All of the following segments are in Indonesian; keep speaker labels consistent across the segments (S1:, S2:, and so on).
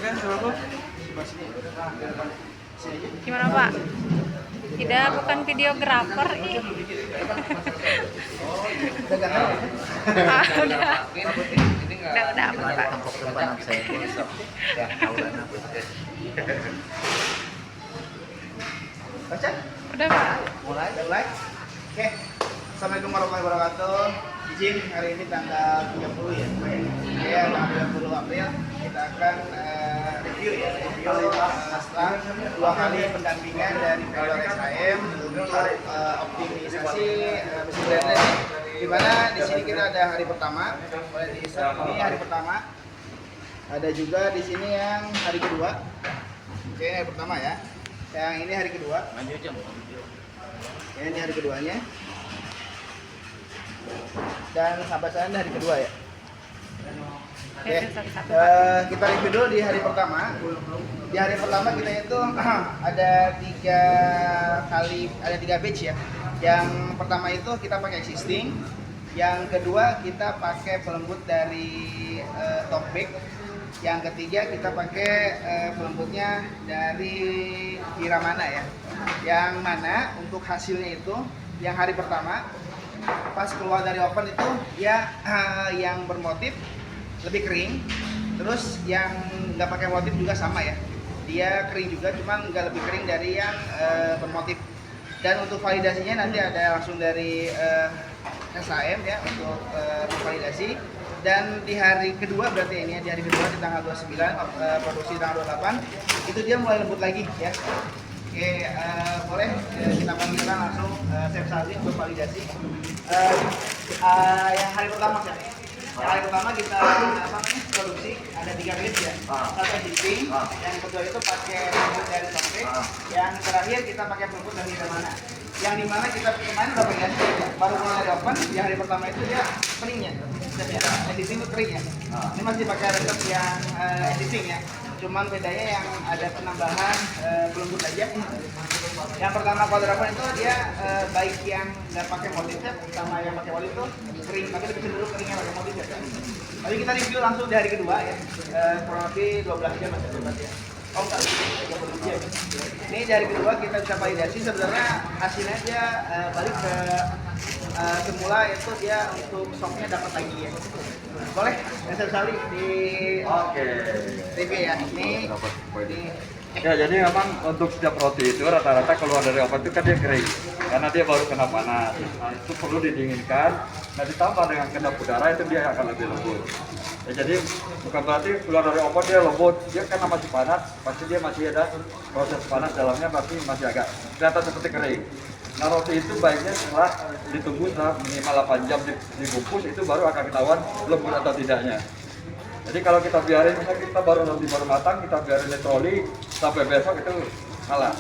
S1: Oke, selalu.
S2: Gimana Pak? Tidak, bukan videografer ih. Ah, udah. Udah aman Pak.
S3: Baca?
S2: Udah Pak.
S3: Mulai. Oke. Assalamualaikum warahmatullahi wabarakatuh. Izin hari ini tanggal 30 ya. Ya, tanggal 30 April kita akan review setelah 2 kali pendampingan dari vendor SHM untuk optimisasi mesin blender. Di mana di sini kita ada hari pertama, ini hari pertama. Ada juga di sini yang hari kedua. Oke, ini hari pertama ya. Yang ini hari kedua. Ini hari keduanya. Dan sahabat saya ini hari kedua ya. Oke, kita review dulu di hari pertama. Di hari pertama kita itu ada 3 batch ya. Yang pertama itu kita pakai existing. Yang kedua kita pakai pelembut dari Topik. Yang ketiga kita pakai pelembutnya dari Hiramana ya. Yang mana untuk hasilnya itu yang hari pertama pas keluar dari oven itu dia yang bermotif lebih kering. Terus yang nggak pakai motif juga sama ya. Dia kering juga, cuman nggak lebih kering dari yang bermotif. Dan untuk validasinya nanti ada langsung dari SHM ya untuk validasi. Dan di hari kedua berarti ini di hari kedua di tanggal 29 produksi tanggal 28 itu dia mulai lembut lagi ya. Oke, boleh kita panggilkan langsung Chef Saldi untuk validasi. Yang hari pertama ya. Yang hari pertama kita produksi ada 3 batch ya. Satu existing, yang kedua itu pakai pelembut dari Topik, yang terakhir kita pakai pelembut dari mana? Yang dimana kita kemarin udah pakai baru keluar dari oven. Di hari pertama itu dia keringnya. Editing itu kering ya. Ini masih pakai resep yang editing ya. Cuman bedanya yang ada penambahan pelembut aja. Yang pertama quadrapon itu dia baik yang nggak pakai motifnya sama yang pakai motif itu kering, tapi lebih cenderung keringnya pakai motif ya. Tapi kita review langsung di hari kedua ya. Kurang lebih 12 jam masih bebas ya. Oh enggak, 30 jam. Ini di hari kedua kita bisa validasi sebenarnya hasilnya dia balik ke semula itu dia untuk soknya dapat lagi ya. Boleh, Chef Saldi di TV ya. Ini
S1: Ya, jadi memang untuk setiap roti itu rata-rata keluar dari oven itu kan dia kering karena dia baru kena panas. Nah, itu perlu didinginkan. Nah, ditambah dengan kedap udara itu dia akan lebih lembut. Ya, jadi bukan berarti keluar dari oven dia lembut. Dia karena masih panas, pasti dia masih ada proses panas dalamnya, pasti masih agak kelihatan seperti kering. Nah, roti itu baiknya setelah ditunggu minimal 8 jam dibungkus itu baru akan ketahuan lembut atau tidaknya. Jadi kalau kita biarin, kita roti baru matang, kita biarin di troli sampai besok itu salah.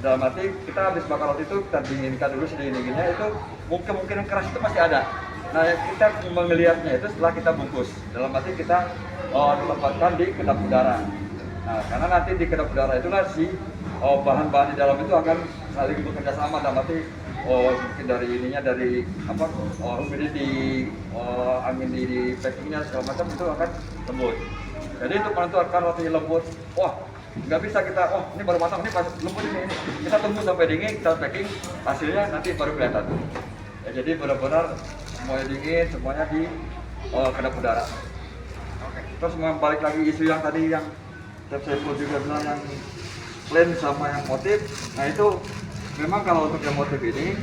S1: Dalam arti kita habis bakar roti itu kita dinginkan dulu sedingin-dinginnya itu kemungkinan keras itu masih ada. Nah, kita melihatnya itu setelah kita bungkus. Dalam arti kita tempatkan di kedap udara. Nah, karena nanti di kedap udara itulah bahan-bahan di dalam itu akan saling bekerja sama. Dalam arti mungkin dari ininya dari humidity, angin di packingnya segala macam itu akan lembut. Jadi untuk menentukan roti lembut, wah nggak bisa kita, ini baru matang, ini pas lembut ini. Kita tunggu sampai dingin, kita packing, hasilnya nanti baru kelihatan. Ya, jadi benar-benar semuanya dingin, semuanya di kedap udara. Terus balik lagi isu yang tadi yang Chef Saiful juga bilang yang plain sama yang motif, nah itu memang kalau untuk yang motif ini,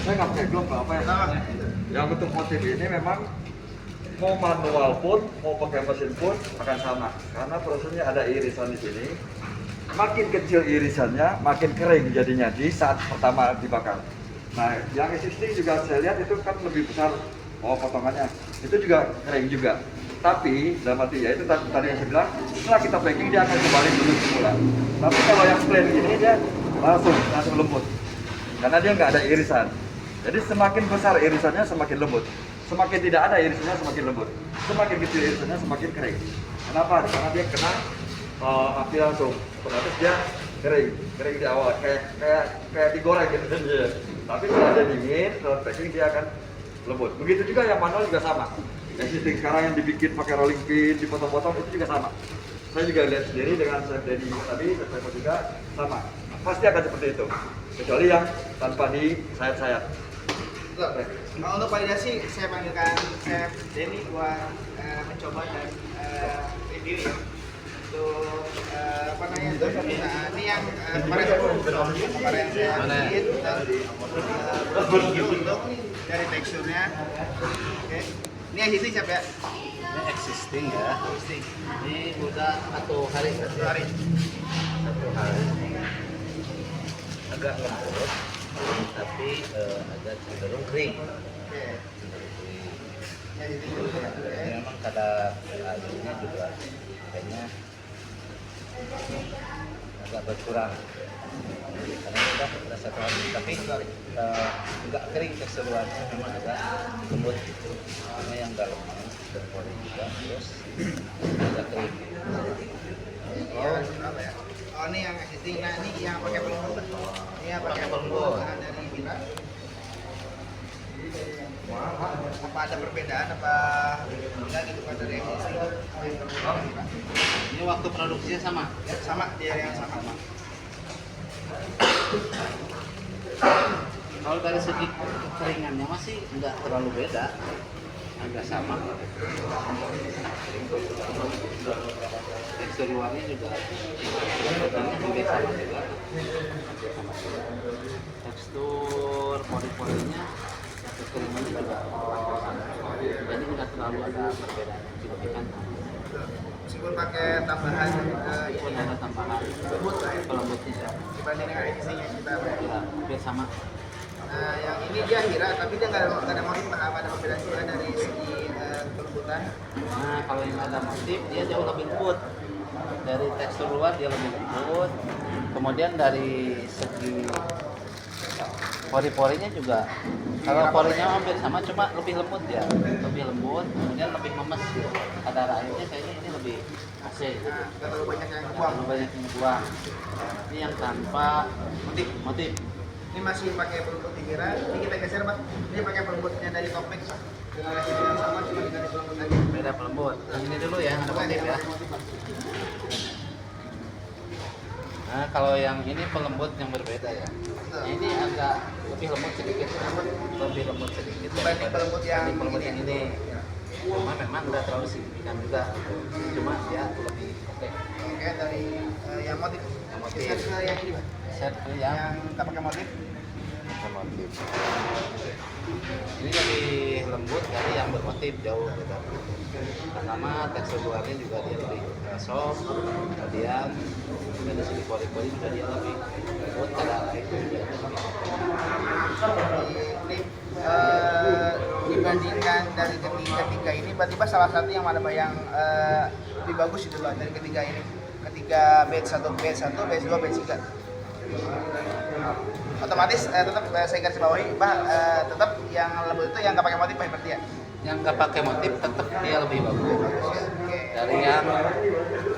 S1: saya nggak pakai glove apa ya. Yang untuk motif ini memang mau manual pun, mau pakai mesin pun akan sama. Karena prosesnya ada irisan di sini. Makin kecil irisannya, makin kering jadinya di saat pertama dibakar. Nah, yang existing juga saya lihat itu kan lebih besar potongannya. Itu juga kering juga. Tapi dalam arti ya itu tadi yang saya bilang, setelah kita packing dia akan kembali dulu semula. Tapi kalau yang plain ini dia langsung lembut. Karena dia nggak ada irisan. Jadi semakin besar irisannya semakin lembut. Semakin tidak ada irisannya semakin lembut. Semakin kecil irisannya semakin kering. Kenapa? Karena dia kena api langsung. Otomatis dia kering di awal kayak digoreng gitu dia. Tapi setelah dia dingin, setelah packing dia akan lembut. Begitu juga yang manual juga sama. Existing sekarang yang dibikin pakai rolling pin, dipotong-potong itu juga sama. Saya juga lihat sendiri dengan Chef Denny tadi, Chef juga sama. Pasti akan seperti itu. Kecuali yang tanpa di sayap-sayap.
S3: Betul. Kalau untuk validasi, saya panggilkan Chef Denny buat mencoba dan review ya. Untuk apa namanya? Nah, ini yang kemarin saya bikin untuk dari teksturnya. Oke. Ini existing siapa ya?
S4: Ini existing ya.
S3: Existing.
S4: Ini udah 1 hari.
S3: Satu hari.
S4: 1 hari. Agak lembut, tapi agak cenderung kering.
S3: Oke.
S4: Cenderung kering.
S3: Ini existing dulu ya. Oke.
S4: Ini memang kadar airnya juga kayaknya agak berkurang. Karena udah 1 hari, tapi enggak kering keseluruhannya, memang agak lembut gitu. Ini yang dalamnya berpori juga, terus agak kering.
S3: Oh, apa ya? Oh, ini yang existing. Nah, ini yang pakai pelembut. Ini yang pakai pelembut dari Mira. Apa ada perbedaan apa enggak gitu kan dari existing?
S4: Ini waktu produksinya sama.
S3: Sama, dia yang sama.
S4: Kalau dari segi kekeringannya masih nggak terlalu beda, agak sama. Tekstur luarnya juga hampir sama juga. Tekstur pori-porinya, kekeringannya juga jadi nggak terlalu ada perbedaan yang signifikan.
S3: Meskipun pakai tambahan
S4: Walaupun ada tambahan
S3: lembut lah ya,
S4: pelembutnya,
S3: dibanding dengan existing yang kita pakai.
S4: ya hampir sama.
S3: Nah, yang ini dia Hira, tapi dia nggak ada motif, apa ada perbedaan juga dari segi kelembutan.
S4: Nah, kalau yang ada motif dia jauh lebih lembut. Dari tekstur luar dia lebih lembut. Kemudian dari segi pori-porinya juga, kalau porinya hampir sama, cuma lebih lembut ya, lebih lembut. Kemudian lebih memes. Kadar airnya kayaknya ini lebih AC.
S3: Nah, nggak terlalu banyak yang
S4: Terlalu
S3: buang.
S4: banyak yang buang. Ini yang tanpa motif.
S3: Ini masih pakai pelembut di Hira. Ini kita geser Pak. Ini pakai pelembutnya dari Topik Pak. Dengan residu yang sama, cuma diganti pelembut aja.
S4: Beda pelembut. Yang ini dulu ya, ada motif ya. Nah, kalau yang ini pelembut yang berbeda ya. Nah, ini agak lebih lembut sedikit, lebih lembut sedikit
S3: Dibanding pelembut yang
S4: dibanding pelembut yang
S3: ini.
S4: ini. Cuma memang nggak terlalu signifikan juga. Cuma dia lebih oke.
S3: Oke, dari yang motif.
S4: Yang motif.
S3: Geser ke yang ini Pak.
S4: Set ke
S3: Yang
S4: yang
S3: tak pakai motif.
S4: bermotif. Ini lebih lembut dari yang bermotif jauh beda. Pertama tekstur luarnya juga dia lebih soft, kemudian dari segi pori-pori juga dia lebih lembut, kadar airnya juga lebih.
S3: Ini dibandingkan dari ketiga ini, berarti Pak salah satu yang mana Pak yang lebih bagus itu Pak dari ketiga ini? Ketiga batch 1, batch 2, batch 3. Otomatis tetap saya garis bawahi Pak, tetap yang lembut itu yang nggak pakai motif Pak berarti ya?
S4: Yang nggak pakai motif tetap dia lebih bagus
S3: Oke.
S4: dari yang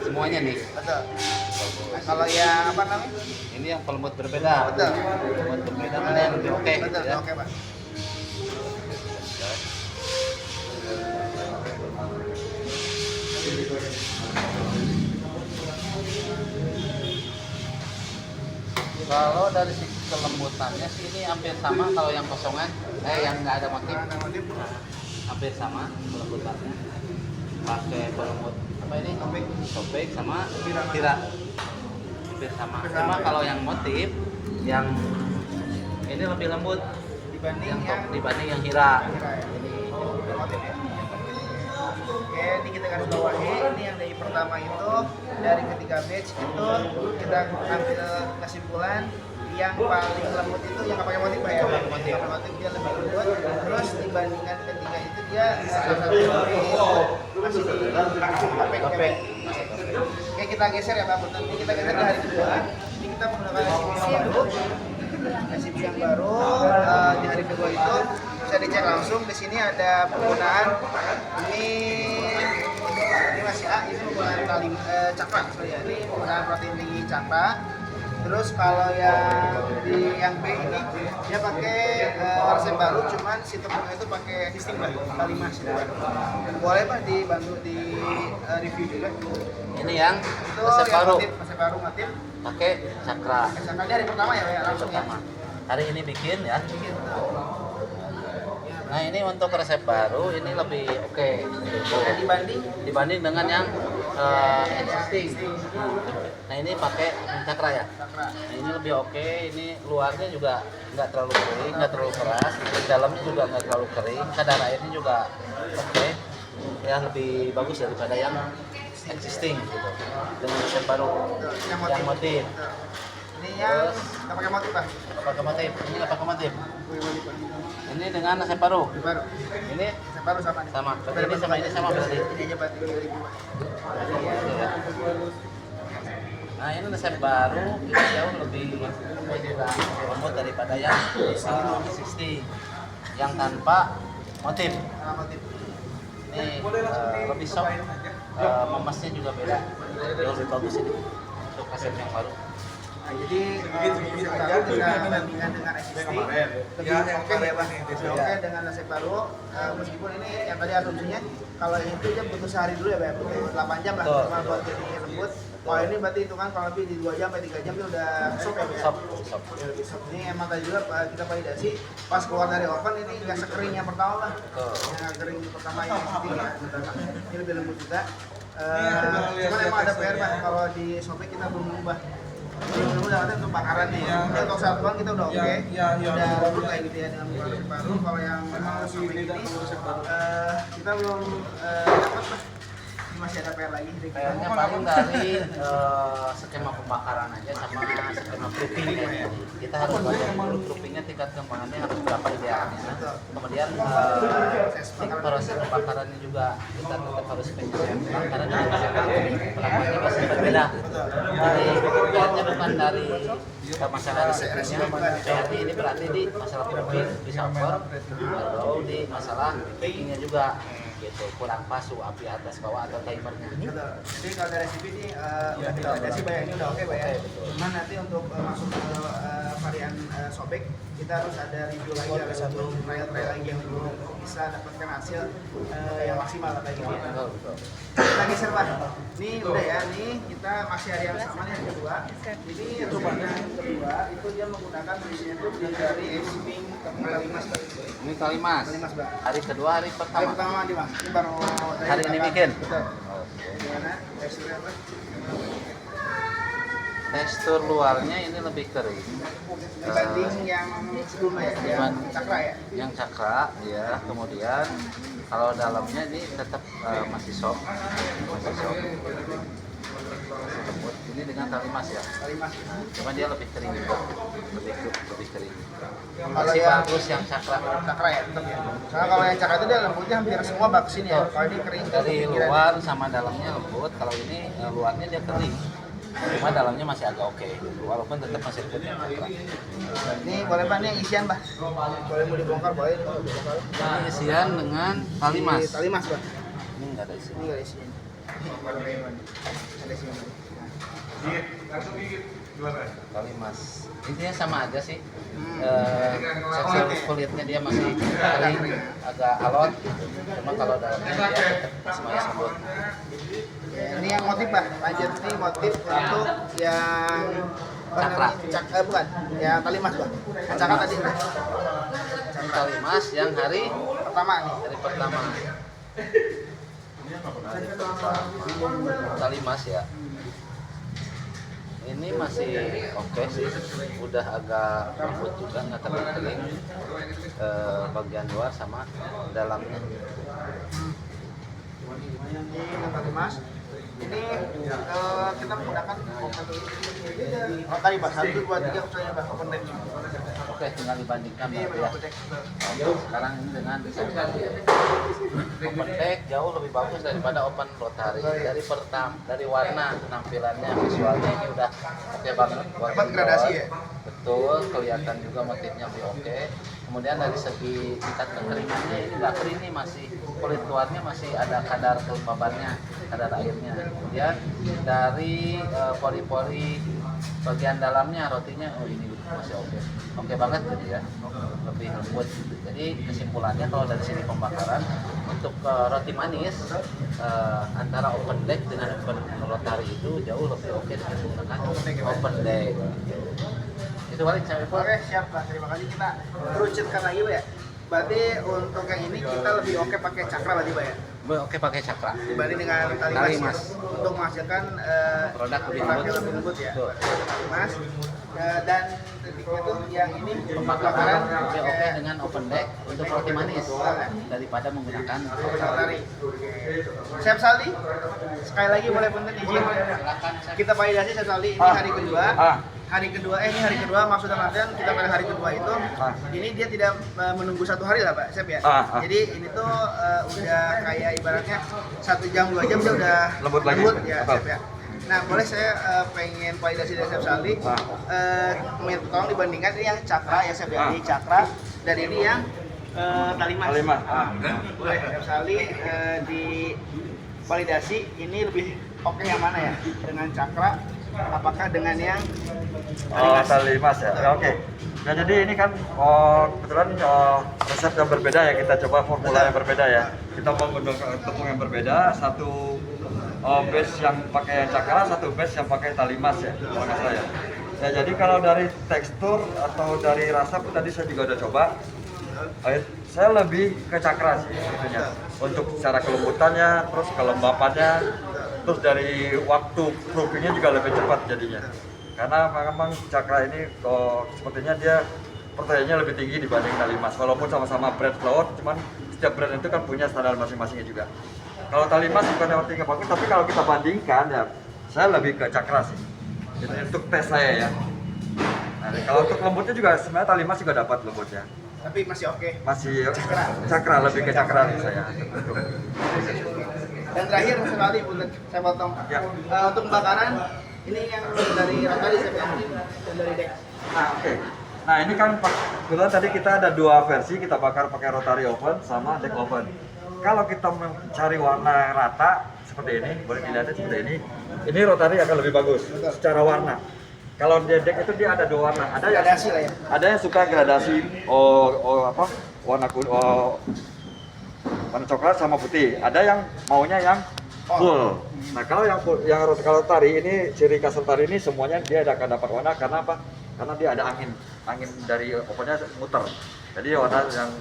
S4: semuanya nih.
S3: Betul. Nah, kalau yang apa namanya?
S4: Ini yang pelembut berbeda.
S3: Betul.
S4: Pelembut berbeda mana yang lebih oke?
S3: Betul,
S4: Ya.
S3: oke Pak.
S4: Kalau dari sisi kelembutannya sih ini hampir sama kalau yang kosongan, yang nggak ada motif.
S3: Nah, motif.
S4: Hampir sama kelembutannya. Pakai pelembut apa ini? Topik sama tira. Hampir sama. Cuma kalau yang motif, yang ini lebih lembut
S3: Dibanding yang
S4: dibanding yang hira.
S3: Hira ya.
S4: Ini
S3: motif ya. Oke, ini kita garis bawahi. Ini yang dari pertama itu dari ketiga batch itu kita ambil kesimpulan yang paling lembut itu yang nggak pakai motif Pak ya.
S4: Pakai motif.
S3: Pakai motif dia lebih lembut. Terus dibandingkan ketiga itu dia salah satu dari masih di topik. Oke, kita geser ya Pak. Nanti kita geser ke hari kedua. Ini kita menggunakan resipi yang baru. Resipi yang baru di hari kedua itu bisa dicek langsung. Di sini ada penggunaan ini masih A, ini penggunaan cakra, sorry ya. Ini penggunaan protein tinggi cakra. Terus kalau yang B ini dia pakai resep baru, cuman si tepungnya itu pakai sistem Pak, K5 sistem. Boleh Pak dibantu di review juga.
S4: Ini yang
S3: Itu
S4: resep
S3: yang
S4: baru
S3: resep baru motif.
S4: pakai cakra
S3: Misalkan hari pertama ya, langsung ya.
S4: pertama. Hari ini bikin ya. Nah ini untuk resep baru ini lebih oke dibanding dengan yang existing. Nah ini pakai cakra ya. Nah ini lebih oke. Ini luarnya juga nggak terlalu kering, nggak terlalu keras. Dalamnya juga nggak terlalu kering. Kadar airnya juga oke. Ya lebih bagus daripada yang existing gitu. Dengan resep baru yang motif.
S3: Ini yang kita pakai motif Pak.
S4: Pakai motif. Ini nggak pakai motif. Ini dengan resep baru.
S3: Ini baru.
S4: Ini
S3: Resep baru sama nih.
S4: sama. Berarti ini sama ini sama berarti.
S3: Ini aja berarti 2000 Pak.
S4: Nah ini resep baru ini jauh lebih lembut daripada yang existing yang tanpa motif.
S3: Nah, motif.
S4: Ini lebih soft, memasnya juga beda. Jauh lebih bagus ini untuk resep yang baru.
S3: Nah, jadi resep baru bisa dibandingkan dengan existing lebih oke ya Pak. Lebih oke dengan resep baru, meskipun ini yang tadi asumsinya kalau itu dia butuh sehari dulu ya Pak, butuh 8 jam lah
S4: Betul.
S3: cuma buat jadi lembut. Kalau ini berarti itu kan kalau lebih di 2 jam sampai 3 jam dia udah sop ya Pak.
S4: Sop.
S3: Ya, lebih sop. Ini emang tadi juga kita validasi pas keluar dari oven ini nggak sekering yang pertama lah.
S4: Betul.
S3: Yang kering pertama ini existing ya. Ini lebih lembut juga. Cuman emang ada PR Pak, kalau di sobek kita belum ubah. Mudah-mudahan untuk bakaran nih. Ya, untuk satuan kita udah oke. Udah lembut kayak gitu ya dengan resep baru. Kalau yang memang sobek ini kita belum dapat Pak. Ini masih ada PR lagi.
S4: Kayaknya paling dari skema pembakaran aja sama skema proofing ya. Kita harus belajar dulu proofingnya tingkat kembangannya harus berapa idealnya. Kemudian proses pembakarannya juga kita tetap harus penyesuaikan karena di pelakuannya masih berbeda. Jadi PR-nya bukan dari masalah resepnya, PR ini berarti di masalah proofing di server atau di masalah bakingnya juga. Gitu, kurang pas api atas bawah atau timernya.
S3: Jadi kalau dari resipi ini udah kita validasi bayangnya udah oke Pak ya. Cuman nanti untuk masuk ke varian sobek kita harus ada review lagi, harus satu trial lagi yang belum bisa dapatkan hasil yang maksimal kayak gitu ya. Kita geser Pak. Ini udah ya, ini kita masih hari yang sama nih yang kedua. Ini yang kedua itu dia menggunakan prinsipnya itu dari existing Kalimas Pak.
S4: Ini Kalimas.
S3: Kalimas Pak.
S4: Hari kedua, hari
S3: Hari
S4: pertama.
S3: pertama nih Pak. Ini baru
S4: Hari ini bikin.
S3: Betul. Gimana? Teksturnya apa?
S4: Tekstur luarnya ini lebih kering.
S3: Dibanding yang sebelumnya ya, yang cakra ya.
S4: Yang cakra, ya. Kemudian kalau dalamnya ini tetap masih soft, masih soft. Lembut. Ini dengan Kalimas ya.
S3: Kalimas.
S4: Cuma dia lebih kering juga, lebih kering.
S3: Kalau
S4: Masih
S3: yang
S4: bagus yang cakra.
S3: cakra ya tetap ya. Soalnya kalau yang cakra itu dia lembutnya hampir semua bagus ini ya. Kalau ini kering
S4: Dari
S3: pinggiran.
S4: luar sama dalamnya lembut. Kalau ini luarnya dia kering. Cuma dalamnya masih agak oke. Walaupun tetap masih lembut yang cakra.
S3: Ini boleh Pak, ini yang isian Pak. Boleh mau dibongkar, boleh mau dibongkar.
S4: Ini isian dengan Kalimas.
S3: Kalimas Pak.
S4: Ini enggak ada isian.
S3: Ini nggak ada isian. Ada isian.
S4: Kalimas. Intinya sama aja sih.
S3: Hmm.
S4: Tekstur kulitnya dia masih kering, agak alot. Cuma kalau dalamnya dia tetap semuanya lembut.
S3: Ya, ini yang motif Pak. Lanjut ini motif untuk yang apa
S4: Cakra.
S3: namanya? Bukan, yang Kalimas Pak. Yang cakra tadi.
S4: Ini Kalimas yang hari
S3: Pertama nih.
S4: pertama. Kalimas ya. Ini masih oke sih, udah agak lembut juga, nggak terlalu kering. Bagian luar sama dalamnya.
S3: Ini yang Kalimas. Ini kita menggunakan oh tadi Pak, 1, 2, 3 misalnya Pak, open deck.
S4: Oke, tinggal dibandingkan
S3: Ini
S4: berarti ya.
S3: open deck.
S4: Sekarang ini dengan desain open deck jauh lebih bagus daripada open rotary. Dari warna penampilannya, visualnya ini udah oke banget. Buat
S3: Dapat gradasi ya?
S4: Betul, kelihatan juga motifnya lebih oke. Kemudian dari segi tingkat kekeringannya ini nggak kering nih, masih kulit luarnya masih ada kadar kelembabannya. kadar airnya. Kemudian dari pori-pori bagian dalamnya rotinya, oh ini masih oke banget gitu ya, lebih lembut gitu. Jadi kesimpulannya kalau dari sini pembakaran untuk roti manis antara open deck dengan open rotary itu jauh lebih oke dengan menggunakan open deck. Itu balik saya.
S3: Oke, siap Pak. Terima kasih. Kita kerucutkan lagi Pak ya. Berarti untuk yang ini kita lebih oke pakai cakra berarti Pak ya.
S4: Oke pakai cakra
S3: Dibanding dengan tali mas untuk menghasilkan
S4: produk lebih
S3: yang lebih lembut ya.
S4: Betul.
S3: Mas dan titiknya tuh yang ini
S4: Pembakaran lebih oke dengan open deck untuk roti manis daripada menggunakan
S3: Rotary. Chef Saldi, sekali lagi boleh punten izin. Kita validasi Chef Saldi ini hari kedua. Ini hari kedua maksudnya artian kita pada hari kedua itu ini dia tidak menunggu 1 hari lah Pak Chef ya. Jadi ini tuh udah kayak ibaratnya 1 jam 2 jam dia udah
S1: Lembut lagi.
S3: ya Chef ya. Nah boleh saya pengen validasi dari Chef Saldi, tolong dibandingkan ini yang cakra ya Chef ya, ini cakra dan ini yang talimas. Boleh Chef Saldi di validasi ini lebih oke yang mana ya, dengan cakra apakah dengan yang
S1: talimas ya. Oke. Nah jadi ini kan kebetulan resep yang berbeda ya, kita coba formula yang berbeda ya. Kita menggunakan tepung yang berbeda, satu base yang pakai cakra, satu base yang pakai talimas ya, kalau nggak salah ya. Ya jadi kalau dari tekstur atau dari rasa pun tadi saya juga udah coba. Saya lebih ke cakra sih sebetulnya. Untuk secara kelembutannya, terus kelembapannya, terus dari waktu proofingnya juga lebih cepat jadinya. Karena memang cakra ini sepertinya dia percayaannya lebih tinggi dibanding talimas. Walaupun sama-sama brand flour, cuman setiap brand itu kan punya standar masing-masingnya juga. Kalau talimas bukan yang tinggi bagus, tapi kalau kita bandingkan ya, saya lebih ke cakra sih. Jadi untuk tes saya ya. Nah, kalau untuk lembutnya juga sebenarnya talimas juga dapat lembutnya.
S3: tapi masih oke.
S1: Masih cakra, lebih ke cakra nih saya.
S3: Dan terakhir sekali saya potong.
S1: Ya.
S3: Untuk pembakaran ini yang dari tadi saya dan dari deck.
S1: Nah, oke. Nah, ini kan kebetulan tadi kita ada 2 versi, kita bakar pakai rotary oven sama deck oven. Kalau kita mencari warna rata seperti ini, boleh dilihat seperti ini. Ini rotary akan lebih bagus secara warna. Kalau di deck itu dia ada 2 warna. Ada yang
S3: Gradasi lah ya.
S1: Ada yang suka gradasi warna kuning, warna coklat sama putih. Ada yang maunya yang full. Nah, kalau kalau tari ini, ciri khas tari ini semuanya dia akan dapat warna karena apa? Karena dia ada angin dari ovennya muter. Jadi warna yang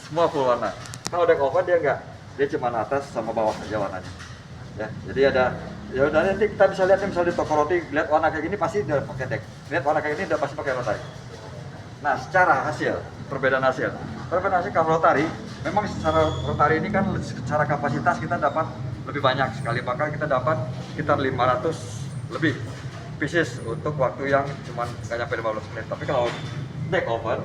S1: semua full warna. Kalau deck oven dia enggak, dia cuma atas sama bawah saja warnanya. Ya, jadi ada ya udah nanti kita bisa lihat misalnya di toko roti, lihat warna kayak gini pasti udah pakai deck. Lihat warna kayak gini udah pasti pakai rotary. Nah, secara hasil, perbedaan hasil kalau rotary, memang secara rotary ini kan secara kapasitas kita dapat lebih banyak sekali, bakal kita dapat sekitar 500 lebih pieces untuk waktu yang cuma nggak nyampe 15 menit. Tapi kalau deck oven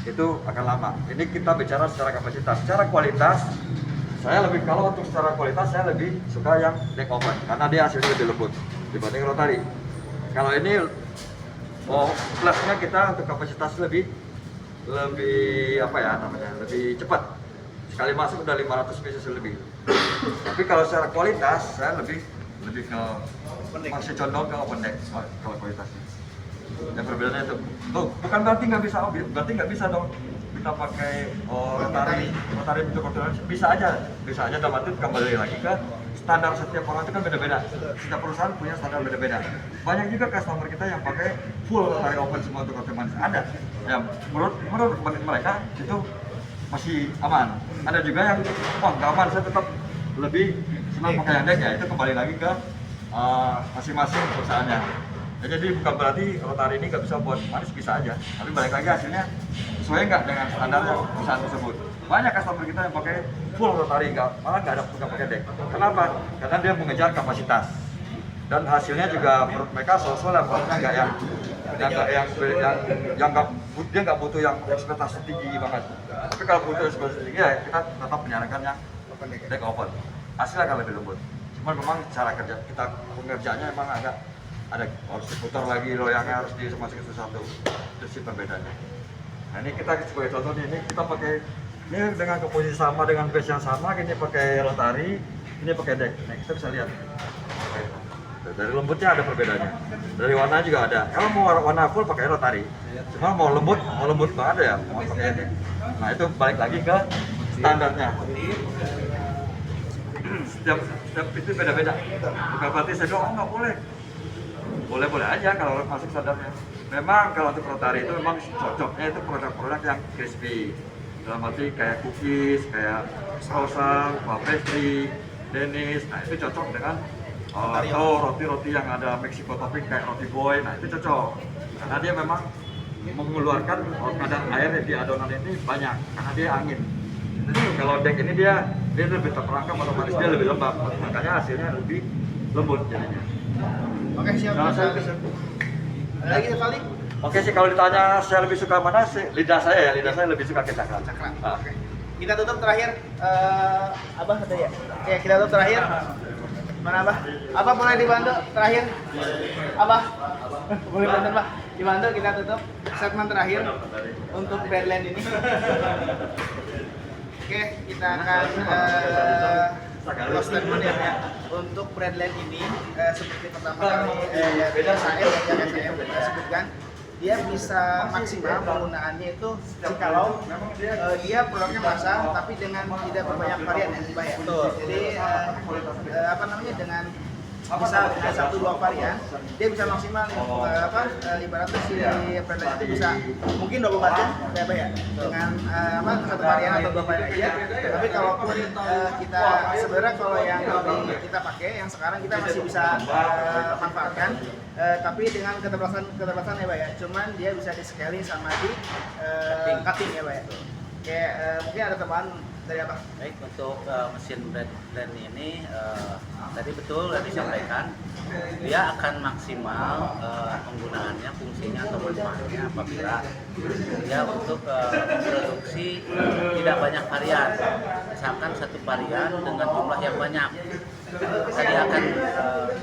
S1: itu akan lama. Ini kita bicara secara kapasitas. Secara kualitas, saya lebih, kalau untuk secara kualitas saya lebih suka yang deck oven karena dia hasilnya lebih lembut dibanding rotary. Kalau ini plusnya kita untuk kapasitas lebih apa ya namanya, lebih cepat. Sekali masuk udah 500 pieces lebih. Tapi kalau secara kualitas saya lebih ke masih condong ke open deck kalau kualitasnya. Yang perbedaannya itu, bukan berarti nggak bisa, berarti nggak bisa dong kita pakai rotary untuk kontrol. Bisa aja dalam arti kembali lagi ke standar setiap orang itu kan beda-beda. Setiap perusahaan punya standar beda-beda. Banyak juga customer kita yang pakai full rotary oven semua untuk roti manis. Ada, ya menurut mereka itu masih aman. Ada juga yang nggak aman, saya tetap lebih senang pakai yang deck, ya itu kembali lagi ke masing-masing perusahaannya. Ya, jadi bukan berarti rotary ini nggak bisa buat manis, bisa aja. Tapi balik lagi hasilnya sesuai nggak dengan standar perusahaan tersebut. Banyak customer kita yang pakai full rotary, malah nggak pakai deck. Kenapa? Karena dia mengejar kapasitas. Dan hasilnya juga menurut mereka sosok lah, nggak yang dia nggak butuh yang ekspektasi tinggi banget. Tapi kalau butuh ekspektasi tinggi ya kita tetap menyarankan yang deck oven. Hasilnya akan lebih lembut. Cuman memang cara kerja kita, pengerjaannya memang agak ada, harus diputar lagi loyangnya, harus dimasukin satu-satu. Itu sih perbedaannya. Nah, ini kita sebagai contoh ini kita pakai ini dengan komposisi sama, dengan base yang sama, ini pakai rotary. ini pakai deck. Nah, kita bisa lihat. Dari lembutnya ada perbedaannya. Dari warna juga ada. Kalau mau warna full pakai rotari. Cuma mau lembut banget ya, mau pakai deck. Nah, itu balik lagi ke standarnya. Setiap itu beda-beda. Bukan berarti saya bilang, oh nggak boleh. Boleh-boleh aja kalau masuk standarnya. Memang kalau untuk rotari itu memang cocoknya itu produk-produk yang crispy. Dalam arti kayak cookies, kayak croissant, pastry, Dennis. Nah itu cocok dengan atau roti-roti yang ada Mexico topping kayak roti boy. Nah itu cocok karena dia memang mengeluarkan kadar air di adonan ini banyak karena dia angin. Kalau deck ini dia lebih terperangkap, otomatis dia lebih lembab, makanya hasilnya lebih lembut jadinya.
S3: Oke, siap.
S1: Nah,
S3: Ada lagi sekali?
S1: Oke sih, kalau ditanya saya lebih suka mana sih, lidah saya lebih suka ke cakra.
S3: Oke. Kita tutup terakhir, Abah ada ya? Oke, kita tutup terakhir. Mana Abah? Abah boleh dibantu terakhir? Abah? Boleh bantu Pak? Dibantu, kita tutup segmen terakhir untuk Badland ini. Oke, kita akan close statement ya Pak. Untuk Badland ini, seperti pertama kali saya sebutkan, dia bisa maksimal penggunaannya itu jikalau dia produknya basah tapi dengan tidak berbanyak varian ya Pak ya. Jadi dengan bisa dengan 1-2 varian dia bisa maksimal ibaratnya si Badland itu bisa mungkin 24 jam ya Pak ya dengan satu varian atau 2 varian aja. Tapi kalaupun kita sebenarnya kalau yang kita pakai yang sekarang kita masih bisa manfaatkan tapi dengan keterbatasan ya Pak ya. Cuman dia bisa di scaling sama di cutting ya Pak ya. Kayak mungkin ada tambahan dari apa?
S4: Baik, untuk mesin Badland ini tadi betul yang disampaikan, dia akan maksimal penggunaannya, fungsinya atau manfaatnya apabila dia untuk produksi tidak banyak varian, misalkan satu varian dengan jumlah yang banyak, tadi akan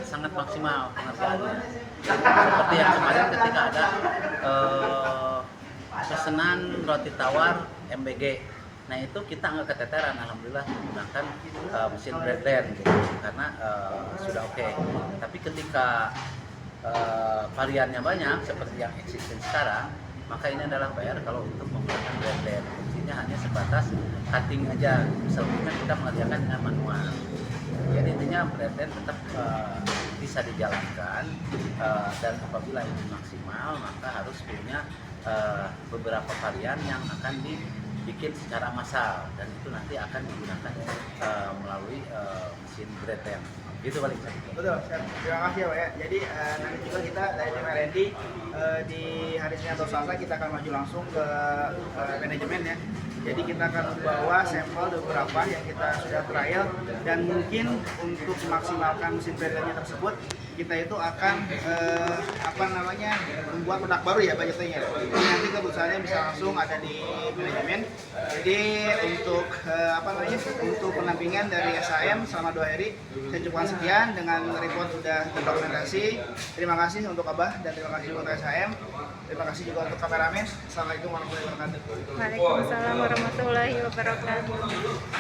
S4: sangat maksimal pengerjaannya. Seperti yang kemarin ketika ada pesanan roti tawar MBG. Nah itu kita nggak keteteran, alhamdulillah menggunakan mesin Badland gitu, karena sudah oke. Tapi ketika variannya banyak seperti yang existing sekarang, maka ini adalah PR kalau untuk menggunakan Badland. Fungsinya hanya sebatas cutting aja, misalnya kita mengerjakan dengan manual. Jadi intinya Badland tetap bisa dijalankan dan apabila ini maksimal maka harus punya beberapa varian yang akan dibikin secara massal dan itu nanti akan digunakan melalui mesin Badland. Gitu paling saya.
S3: Betul, terima kasih ya Pak ya. Jadi nanti juga kita dari tim R&D di hari Senin atau Selasa kita akan maju langsung ke manajemen ya. Jadi kita akan membawa sampel beberapa yang kita sudah trial dan mungkin untuk memaksimalkan mesin Badlandnya tersebut kita itu akan membuat produk baru ya Pak Jatuhnya. Jadi nanti keputusannya bisa langsung ada di manajemen. Jadi untuk untuk penampingan dari SAM selama 2 hari saya cukupkan sekian dengan report sudah terdokumentasi. Terima kasih untuk Abah dan terima kasih untuk SAM. Terima kasih juga untuk kameramen. Assalamualaikum warahmatullahi wabarakatuh.
S2: Waalaikumsalam warahmatullahi wabarakatuh.